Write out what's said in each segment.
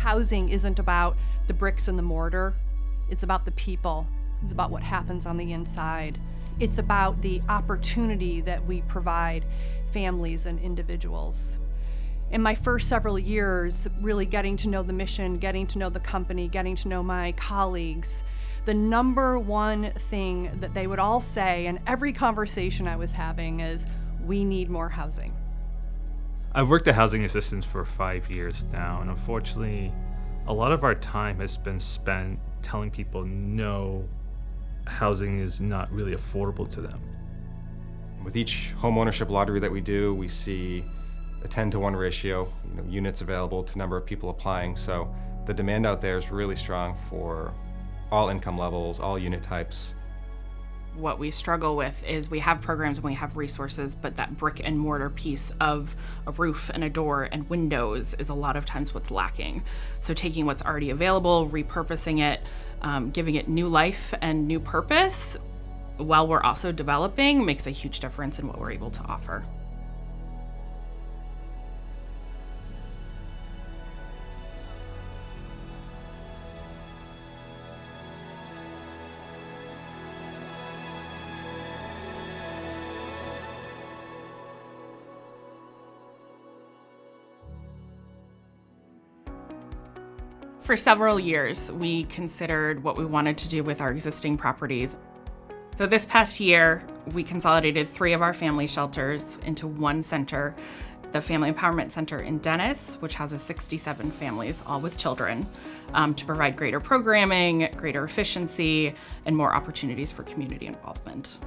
Housing isn't about the bricks and the mortar. It's about the people. It's about what happens on the inside. It's about the opportunity that we provide families and individuals. In my first several years, really getting to know the mission, getting to know the company, getting to know my colleagues, the number one thing that they would all say in every conversation I was having is, we need more housing. I've worked at Housing Assistance for 5 years now, and unfortunately, a lot of our time has been spent telling people no, housing is not really affordable to them. With each home ownership lottery that we do, we see a 10-to-1 ratio, units available to number of people applying. So the demand out there is really strong for all income levels, all unit types. What we struggle with is we have programs and we have resources, but that brick and mortar piece of a roof and a door and windows is a lot of times what's lacking. So taking what's already available, repurposing it, giving it new life and new purpose while we're also developing makes a huge difference in what we're able to offer. For several years, we considered what we wanted to do with our existing properties. So this past year, we consolidated 3 of our family shelters into one center, the Family Empowerment Center in Dennis, which houses 67 families, all with children, to provide greater programming, greater efficiency, and more opportunities for community involvement.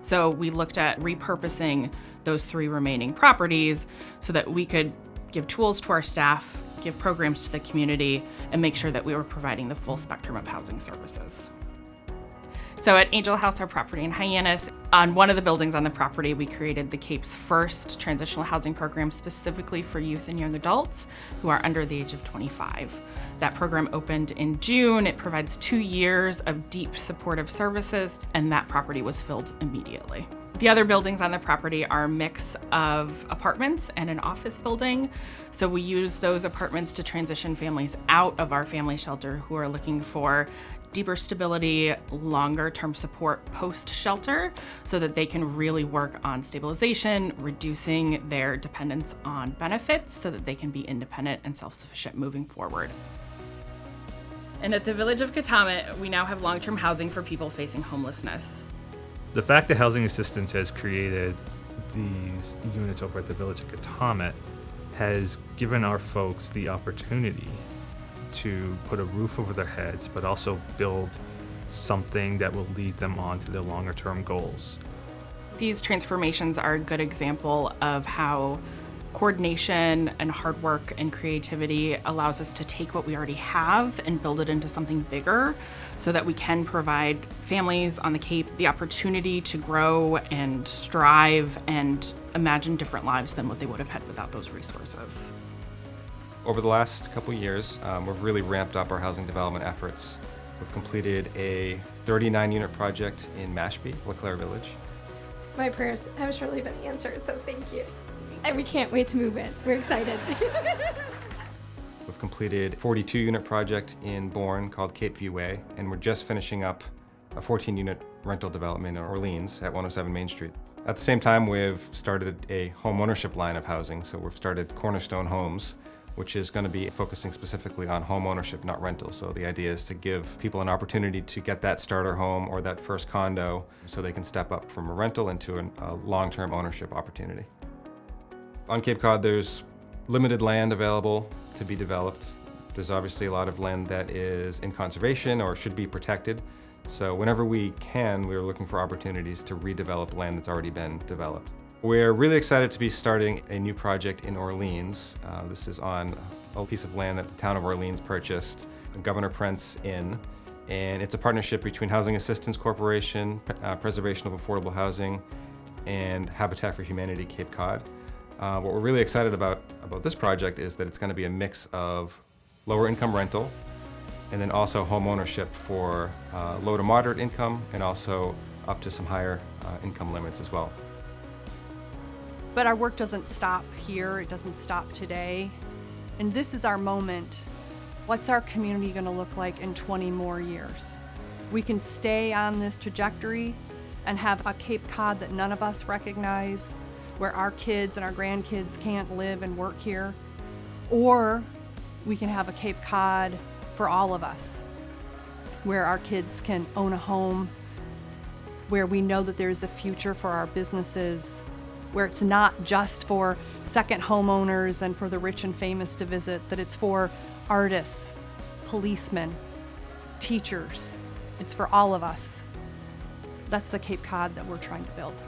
So we looked at repurposing those 3 remaining properties so that we could give tools to our staff, give programs to the community, and make sure that we were providing the full spectrum of housing services. So at Angel House, our property in Hyannis, on one of the buildings on the property, we created the Cape's first transitional housing program specifically for youth and young adults who are under the age of 25. That program opened in June. It provides 2 years of deep supportive services, and that property was filled immediately. The other buildings on the property are a mix of apartments and an office building. So we use those apartments to transition families out of our family shelter who are looking for deeper stability, longer term support post-shelter so that they can really work on stabilization, reducing their dependence on benefits so that they can be independent and self-sufficient moving forward. And at the Village of Katomet, we now have long-term housing for people facing homelessness. The fact that Housing Assistance has created these units over at the Village of Katomet has given our folks the opportunity to put a roof over their heads, but also build something that will lead them on to their longer term goals. These transformations are a good example of how coordination and hard work and creativity allows us to take what we already have and build it into something bigger so that we can provide families on the Cape the opportunity to grow and strive and imagine different lives than what they would have had without those resources. Over the last couple of years, we've really ramped up our housing development efforts. We've completed a 39-unit project in Mashpee, LeClaire Village. My prayers have surely been answered, so thank you. And we can't wait to move in. We're excited. We've completed a 42-unit project in Bourne called Cape View Way, and we're just finishing up a 14-unit rental development in Orleans at 107 Main Street. At the same time, we've started a home ownership line of housing, so we've started Cornerstone Homes, which is going to be focusing specifically on home ownership, not rental. So the idea is to give people an opportunity to get that starter home or that first condo so they can step up from a rental into a long-term ownership opportunity. On Cape Cod, there's limited land available to be developed. There's obviously a lot of land that is in conservation or should be protected. So whenever we can, we're looking for opportunities to redevelop land that's already been developed. We're really excited to be starting a new project in Orleans. This is on a piece of land that the town of Orleans purchased, Governor Prent's Inn, and it's a partnership between Housing Assistance Corporation, Preservation of Affordable Housing, and Habitat for Humanity Cape Cod. What we're really excited about this project is that it's going to be a mix of lower income rental and then also home ownership for low to moderate income and also up to some higher income limits as well. But our work doesn't stop here. It doesn't stop today. And this is our moment What's our community going to look like in 20 more years? We can stay on this trajectory and have a Cape Cod that none of us recognize, where our kids and our grandkids can't live and work here. Or we can have a Cape Cod for all of us, where our kids can own a home, where we know that there's a future for our businesses, where it's not just for second homeowners and for the rich and famous to visit, that it's for artists, policemen, teachers. It's for all of us. That's the Cape Cod that we're trying to build.